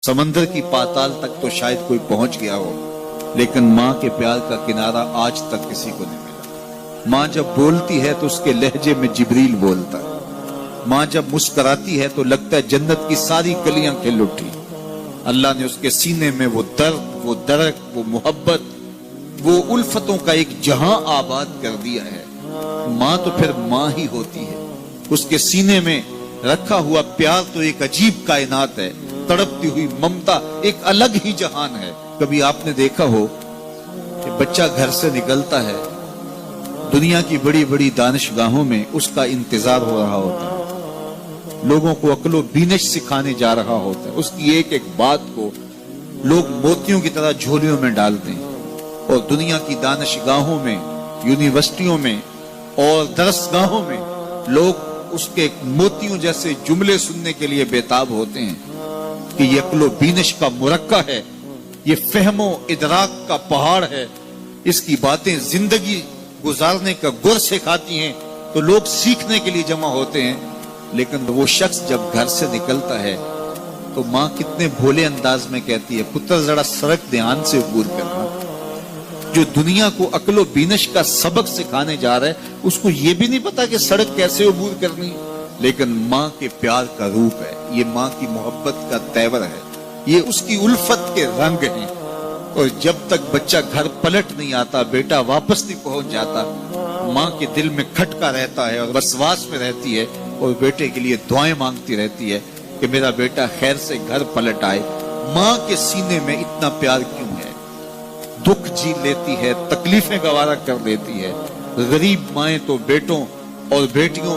समंदर की पाताल तक तो शायद कोई पहुंच गया हो, लेकिन माँ के प्यार का किनारा आज तक किसी को नहीं मिला। माँ जब बोलती है तो उसके लहजे में जिब्रील बोलता है। माँ जब मुस्कुराती है तो लगता है जन्नत की सारी गलियां खिल उठी। अल्लाह ने उसके सीने में वो दर्द, वो दरक, वो मोहब्बत, वो उल्फतों का एक जहां आबाद कर दिया है। माँ तो फिर माँ ही होती है। उसके सीने में रखा हुआ प्यार तो एक अजीब कायनात है। तड़पती हुई ममता एक अलग ही जहान है। कभी आपने देखा हो कि बच्चा घर से निकलता है, दुनिया की बड़ी बड़ी दानिशगाहों में उसका इंतजार हो रहा होता है, लोगों को अक्लो बीनिश सिखाने जा रहा होता है। उसकी एक एक बात को लोग मोतियों की तरह झोलियों में डालते हैं और दुनिया की दानिशगाहों में, यूनिवर्सिटियों में और दरसगाहों में लोग उसके मोतियों जैसे जुमले सुनने के लिए बेताब होते हैं कि ये अक्लो बीनिश का मुरक्का है, ये फहमो इदराक का पहाड़ है, इसकी बातें जिंदगी गुजारने का गुर सिखाती हैं। तो लोग सीखने के लिए जमा होते हैं, लेकिन वो शख्स जब घर से निकलता है तो माँ कितने भोले अंदाज में कहती है, पुत्र जरा सड़क ध्यान से अबूर करना। जो दुनिया को अक्लो बीनिश का सबक सिखाने जा रहा है, उसको ये भी नहीं पता कि सड़क कैसे अबूर करनी, लेकिन माँ के प्यार का रूप है, ये माँ की मोहब्बत का तेवर है, ये उसकी उल्फत के रंग हैं। और जब तक बच्चा घर पलट नहीं आता, बेटा वापस नहीं पहुंच जाता, माँ के दिल में खटका रहता है और वसवास में रहती है और बेटे के लिए दुआएं मांगती रहती है कि मेरा बेटा खैर से घर पलट आए। माँ के सीने में इतना प्यार क्यों है? दुख झेल लेती है, तकलीफें गवारा कर लेती है। गरीब माएं तो बेटों और बेटियों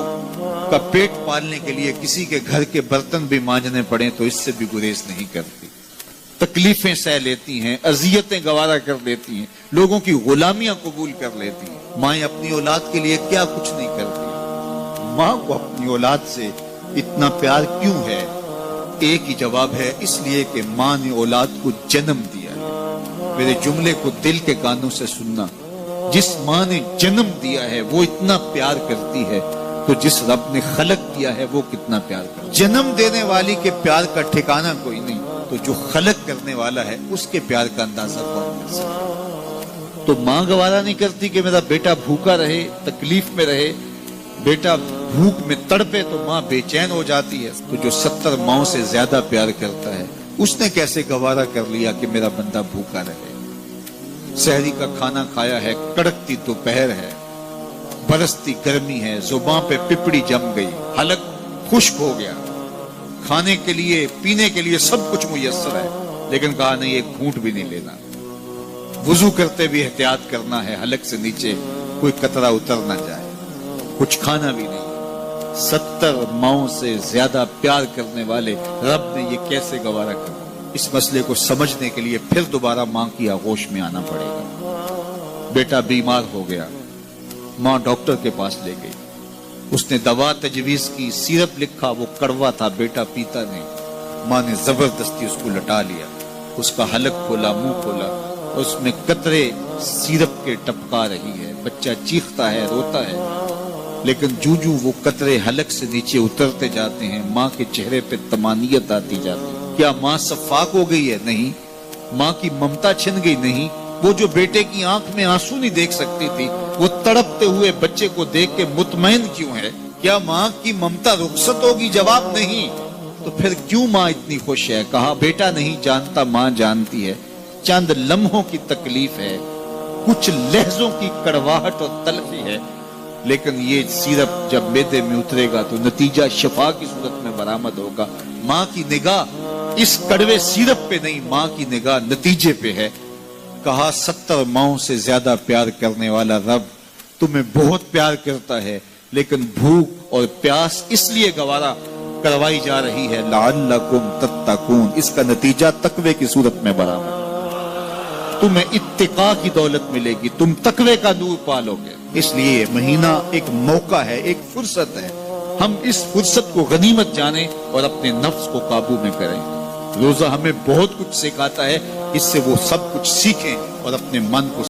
का पेट पालने के लिए किसी के घर के बर्तन भी मांजने पड़े तो इससे भी गुरेज नहीं करती। तकलीफें सह लेती हैं, अजियतें गवारा कर लेती हैं, लोगों की गुलामियां कबूल कर लेती हैं। माएं अपनी औलाद के लिए क्या कुछ नहीं करती। माँ को अपनी औलाद से इतना प्यार क्यों है? एक ही जवाब है, इसलिए कि माँ ने औलाद को जन्म दिया है। मेरे जुमले को दिल के कानों से सुनना, जिस माँ ने जन्म दिया है वो इतना प्यार करती है, तो जिस रब ने खलक किया है वो कितना प्यार करता है। जन्म देने वाली के प्यार का ठिकाना कोई नहीं, तो जो खलक करने वाला है उसके प्यार का अंदाजा कौन कर सकता है? तो माँ गवारा नहीं करती कि मेरा बेटा भूखा रहे, तकलीफ में रहे, बेटा भूख में तड़पे, तो माँ बेचैन हो जाती है। तो जो 70 माओं से ज्यादा प्यार करता है, उसने कैसे गवारा कर लिया कि मेरा बंदा भूखा रहे? सहरी का खाना खाया है, कड़कती दोपहर है, बरसती गर्मी है, जुबान पे पिपड़ी जम गई, हलक खुश्क हो गया, खाने के लिए पीने के लिए सब कुछ मुयस्सर है, लेकिन कहा नहीं एक घूंट भी नहीं लेना। वुजू करते भी एहतियात करना है, हलक से नीचे कोई कतरा उतर ना जाए, कुछ खाना भी नहीं। 70 माओं से ज्यादा प्यार करने वाले रब ने ये कैसे गवारा कर? इस मसले को समझने के लिए फिर दोबारा माँ की आगोश में आना पड़ेगा। बेटा बीमार हो गया, माँ डॉक्टर के पास ले गई, उसने दवा तजवीज की, सिरप लिखा, वो कड़वा था, बेटा पीता नहीं। माँ ने जबरदस्ती उसको लटा लिया, उसका हलक खोला, मुंह खोला, उसमें कतरे सिरप के टपका रही है। बच्चा चीखता है, रोता है, लेकिन जूजू वो कतरे हलक से नीचे उतरते जाते हैं, माँ के चेहरे पे तमानियत आती जाती है। क्या माँ सफाक हो गई है? नहीं। माँ की ममता छिन गई? नहीं। वो जो बेटे की आंख में आंसू नहीं देख सकती थी, वो तड़पते हुए बच्चे को देख के मुतमईन क्यों है? क्या माँ की ममता रुखसत होगी? जवाब नहीं। तो फिर क्यों माँ इतनी खुश है? कहा बेटा नहीं जानता, माँ जानती है। चंद लम्हों की तकलीफ है, कुछ लहजों की कड़वाहट और तलखी है, लेकिन ये सिरप जब मैदे में उतरेगा तो नतीजा शफा की सूरत में बरामद होगा। माँ की निगाह इस कड़वे सिरप पे नहीं, माँ की निगाह नतीजे पे है। कहा 70 माओं से ज्यादा प्यार करने वाला रब तुम्हें बहुत प्यार करता है, लेकिन भूख और प्यास इसलिए गवारा करवाई जा रही है, लअल्लकुम तत्तकून, इसका नतीजा तकवे की सूरत में बराबर। तुम्हें इत्तिका की दौलत मिलेगी, तुम तकवे का नूर पालोगे। इसलिए महीना एक मौका है, एक फुर्सत है। हम इस फुर्सत को गनीमत जाने और अपने नफ्स को काबू में करें। रोजा हमें बहुत कुछ सिखाता है, इससे वो सब कुछ सीखें और अपने मन को